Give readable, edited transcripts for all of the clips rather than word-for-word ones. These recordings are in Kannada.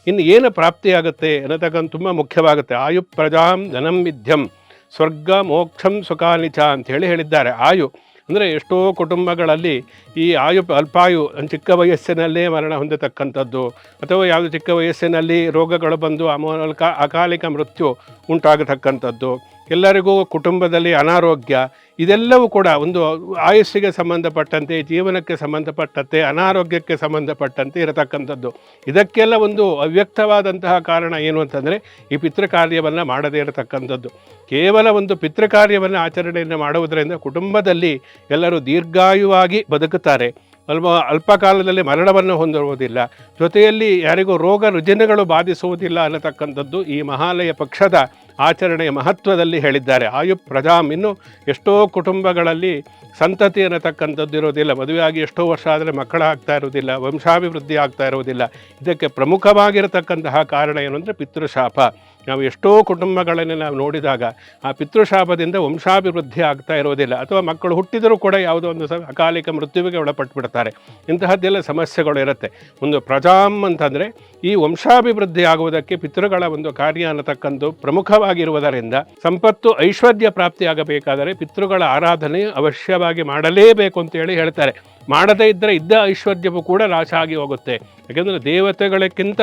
ಇನ್ನು ಏನು ಪ್ರಾಪ್ತಿಯಾಗುತ್ತೆ ಅನ್ನತಕ್ಕಂಥ ತುಂಬ ಮುಖ್ಯವಾಗುತ್ತೆ. ಆಯು ಪ್ರಜಾಂ ಧನಂ ವಿದ್ಯಂ ಸ್ವರ್ಗ ಮೋಕ್ಷಂ ಸುಖಾನಿಚ ಅಂಥೇಳಿ ಹೇಳಿದ್ದಾರೆ. ಆಯು ಅಂದರೆ ಎಷ್ಟೋ ಕುಟುಂಬಗಳಲ್ಲಿ ಈ ಅಲ್ಪಾಯು ಚಿಕ್ಕ ವಯಸ್ಸಿನಲ್ಲೇ ಮರಣ ಹೊಂದತಕ್ಕಂಥದ್ದು, ಅಥವಾ ಯಾವುದು ಚಿಕ್ಕ ವಯಸ್ಸಿನಲ್ಲಿ ರೋಗಗಳು ಬಂದು ಅಕಾಲಿಕ ಮೃತ್ಯು ಉಂಟಾಗತಕ್ಕಂಥದ್ದು, ಎಲ್ಲರಿಗೂ ಕುಟುಂಬದಲ್ಲಿ ಅನಾರೋಗ್ಯ, ಇದೆಲ್ಲವೂ ಕೂಡ ಒಂದು ಆಯುಸ್ಸಿಗೆ ಸಂಬಂಧಪಟ್ಟಂತೆ, ಜೀವನಕ್ಕೆ ಸಂಬಂಧಪಟ್ಟಂತೆ, ಅನಾರೋಗ್ಯಕ್ಕೆ ಸಂಬಂಧಪಟ್ಟಂತೆ ಇರತಕ್ಕಂಥದ್ದು. ಇದಕ್ಕೆಲ್ಲ ಒಂದು ಅವ್ಯಕ್ತವಾದಂತಹ ಕಾರಣ ಏನು ಅಂತಂದರೆ ಈ ಪಿತೃಕಾರ್ಯವನ್ನು ಮಾಡದೇ ಇರತಕ್ಕಂಥದ್ದು. ಕೇವಲ ಒಂದು ಪಿತೃಕಾರ್ಯವನ್ನು ಆಚರಣೆಯನ್ನು ಮಾಡುವುದರಿಂದ ಕುಟುಂಬದಲ್ಲಿ ಎಲ್ಲರೂ ದೀರ್ಘಾಯುವಾಗಿ ಬದುಕುತ್ತಾರೆ, ಅಲ್ಪಕಾಲದಲ್ಲಿ ಮರಣವನ್ನು ಹೊಂದಿರುವುದಿಲ್ಲ, ಜೊತೆಯಲ್ಲಿ ಯಾರಿಗೂ ರೋಗ ರುಜಿನಗಳು ಬಾಧಿಸುವುದಿಲ್ಲ ಅನ್ನತಕ್ಕಂಥದ್ದು ಈ ಮಹಾಲಯ ಪಕ್ಷದ ಆಚರಣೆಯ ಮಹತ್ವದಲ್ಲಿ ಹೇಳಿದ್ದಾರೆ. ಆಯು ಪ್ರಜಾಂ. ಇನ್ನು ಎಷ್ಟೋ ಕುಟುಂಬಗಳಲ್ಲಿ ಸಂತತಿ ಅನ್ನತಕ್ಕಂಥದ್ದು ಇರೋದಿಲ್ಲ, ಮದುವೆಯಾಗಿ ಎಷ್ಟೋ ವರ್ಷ ಆದರೆ ಮಕ್ಕಳಾಗ್ತಾ ಇರೋದಿಲ್ಲ, ವಂಶಾಭಿವೃದ್ಧಿ ಆಗ್ತಾ ಇರೋದಿಲ್ಲ. ಇದಕ್ಕೆ ಪ್ರಮುಖವಾಗಿರತಕ್ಕಂತಹ ಕಾರಣ ಏನು ಅಂದರೆ ಪಿತೃಶಾಪ. ನಾವು ಎಷ್ಟೋ ಕುಟುಂಬಗಳನ್ನು ನಾವು ನೋಡಿದಾಗ ಆ ಪಿತೃಶಾಪದಿಂದ ವಂಶಾಭಿವೃದ್ಧಿ ಆಗ್ತಾ ಇರೋದಿಲ್ಲ, ಅಥವಾ ಮಕ್ಕಳು ಹುಟ್ಟಿದರೂ ಕೂಡ ಯಾವುದೋ ಒಂದು ಅಕಾಲಿಕ ಮೃತ್ಯುವಿಗೆ ಒಳಪಟ್ಟುಬಿಡ್ತಾರೆ. ಇಂತಹದ್ದೆಲ್ಲ ಸಮಸ್ಯೆಗಳು ಇರುತ್ತೆ. ಒಂದು ಪ್ರಜಾಂ ಅಂತಂದರೆ ಈ ವಂಶಾಭಿವೃದ್ಧಿ ಆಗುವುದಕ್ಕೆ ಪಿತೃಗಳ ಒಂದು ಕಾರ್ಯ ಅನ್ನತಕ್ಕಂಥ ಪ್ರಮುಖವಾಗಿರುವುದರಿಂದ ಸಂಪತ್ತು ಐಶ್ವರ್ಯ ಪ್ರಾಪ್ತಿಯಾಗಬೇಕಾದರೆ ಪಿತೃಗಳ ಆರಾಧನೆ ಅವಶ್ಯವಾಗಿ ಮಾಡಲೇಬೇಕು ಅಂತೇಳಿ ಹೇಳ್ತಾರೆ. ಮಾಡದೇ ಇದ್ದರೆ ಇದ್ದ ಐಶ್ವರ್ಯವು ಕೂಡ ನಾಶ ಆಗಿ ಹೋಗುತ್ತೆ. ಯಾಕೆಂದರೆ ದೇವತೆಗಳಕ್ಕಿಂತ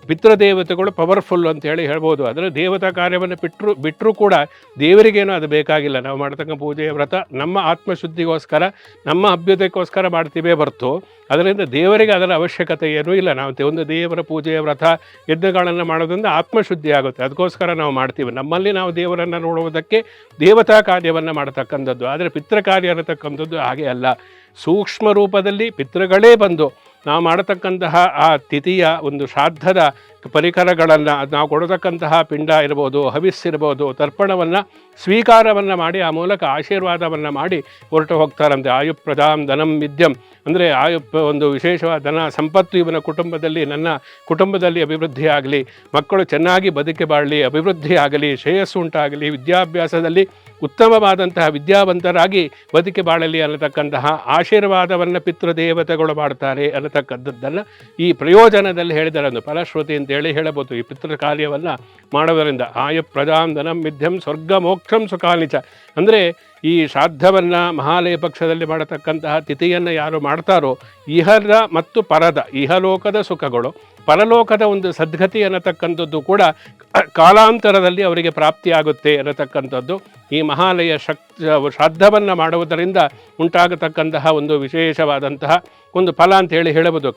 ಪಿತೃದೇವತೆಗಳು ಪವರ್ಫುಲ್ ಅಂತ ಹೇಳಿ ಹೇಳ್ಬೋದು. ಅದರ ದೇವತಾ ಕಾರ್ಯವನ್ನು ಬಿಟ್ಟರೂ ಕೂಡ ದೇವರಿಗೇನೋ ಅದು ಬೇಕಾಗಿಲ್ಲ. ನಾವು ಮಾಡ್ತಕ್ಕಂಥ ಪೂಜೆಯ ವ್ರತ ನಮ್ಮ ಆತ್ಮಶುದ್ಧಿಗೋಸ್ಕರ, ನಮ್ಮ ಅಭ್ಯುದಯಕ್ಕೋಸ್ಕರ ಮಾಡ್ತೀವೇ ಹೊರತು ಅದರಿಂದ ದೇವರಿಗೆ ಅದರ ಅವಶ್ಯಕತೆ ಏನೂ ಇಲ್ಲ. ನಾವು ಒಂದು ದೇವರ ಪೂಜೆಯ ವ್ರತ ಯಜ್ಞಗಳನ್ನು ಮಾಡೋದ್ರಿಂದ ಆತ್ಮಶುದ್ಧಿ ಆಗುತ್ತೆ, ಅದಕ್ಕೋಸ್ಕರ ನಾವು ಮಾಡ್ತೀವಿ. ನಮ್ಮಲ್ಲಿ ನಾವು ದೇವರನ್ನು ನೋಡುವುದಕ್ಕೆ ದೇವತಾ ಕಾರ್ಯವನ್ನು ಮಾಡತಕ್ಕಂಥದ್ದು. ಆದರೆ ಪಿತೃಕಾರ್ಯ ಅನ್ನತಕ್ಕಂಥದ್ದು ಹಾಗೆ ಅಲ್ಲ. ಸೂಕ್ಷ್ಮ ರೂಪದಲ್ಲಿ ಪಿತೃಗಳೇ ಬಂದು ನಾವು ಮಾಡತಕ್ಕಂತಹ ಆ ತಿಥಿಯ ಒಂದು ಶ್ರಾದ್ದದ ಪರಿಕರಗಳನ್ನು, ನಾವು ಕೊಡತಕ್ಕಂತಹ ಪಿಂಡ ಇರ್ಬೋದು, ಹವಿಸ್ಸಿರ್ಬೋದು, ತರ್ಪಣವನ್ನು ಸ್ವೀಕಾರವನ್ನು ಮಾಡಿ ಆ ಮೂಲಕ ಆಶೀರ್ವಾದವನ್ನು ಮಾಡಿ ಹೊರಟು ಹೋಗ್ತಾರಂತೆ. ಆಯು ಪ್ರಜಾಂ ಧನಂ ವಿದ್ಯಂ ಅಂದರೆ ಒಂದು ವಿಶೇಷವಾದ ಧನ ಸಂಪತ್ತು ಇವನ ಕುಟುಂಬದಲ್ಲಿ, ನನ್ನ ಕುಟುಂಬದಲ್ಲಿ ಅಭಿವೃದ್ಧಿ ಆಗಲಿ, ಮಕ್ಕಳು ಚೆನ್ನಾಗಿ ಬದುಕಿ ಬಾಳಲಿ, ಅಭಿವೃದ್ಧಿ ಆಗಲಿ, ಶ್ರೇಯಸ್ಸು ಉಂಟಾಗಲಿ, ವಿದ್ಯಾಭ್ಯಾಸದಲ್ಲಿ ಉತ್ತಮವಾದಂತಹ ವಿದ್ಯಾವಂತರಾಗಿ ಬದುಕಿ ಬಾಳಲಿ ಅನ್ನತಕ್ಕಂತಹ ಆಶೀರ್ವಾದವನ್ನು ಪಿತೃದೇವತೆಗಳು ಮಾಡ್ತಾರೆ ಅನ್ನತಕ್ಕಂಥದ್ದನ್ನು ಈ ಪ್ರಯೋಜನದಲ್ಲಿ ಹೇಳಿದರೆ ಒಂದು ಫಲಶ್ರುತಿ ಅಂತೇಳಿ ಹೇಳಬಹುದು. ಈ ಪಿತೃ ಕಾರ್ಯವನ್ನು ಮಾಡುವುದರಿಂದ ಆಯು ಪ್ರಜಾಂ ಧನಂ ವಿದ್ಯಂ ಸ್ವರ್ಗ ಮೋಕ್ಷಂ ಸುಖಾನಿಚ ಅಂದರೆ ಈ ಶ್ರಾದ್ದವನ್ನು ಮಹಾಲಯ ಪಕ್ಷದಲ್ಲಿ ಮಾಡತಕ್ಕಂತಹ ತಿಥಿಯನ್ನು ಯಾರು ಮಾಡ್ತಾರೋ ಇಹದ ಮತ್ತು ಪರದ, ಇಹಲೋಕದ ಸುಖಗಳು, ಪರಲೋಕದ ಒಂದು ಸದ್ಗತಿ ಅನ್ನತಕ್ಕಂಥದ್ದು ಕೂಡ ಕಾಲಾಂತರದಲ್ಲಿ ಅವರಿಗೆ ಪ್ರಾಪ್ತಿಯಾಗುತ್ತೆ ಅನ್ನತಕ್ಕಂಥದ್ದು ಈ ಮಹಾಲಯ ಶ್ರಾದ್ದವನ್ನು ಮಾಡುವುದರಿಂದ ಉಂಟಾಗತಕ್ಕಂತಹ ಒಂದು ವಿಶೇಷವಾದಂತಹ ಒಂದು ಫಲ ಅಂತ ಹೇಳಬಹುದು.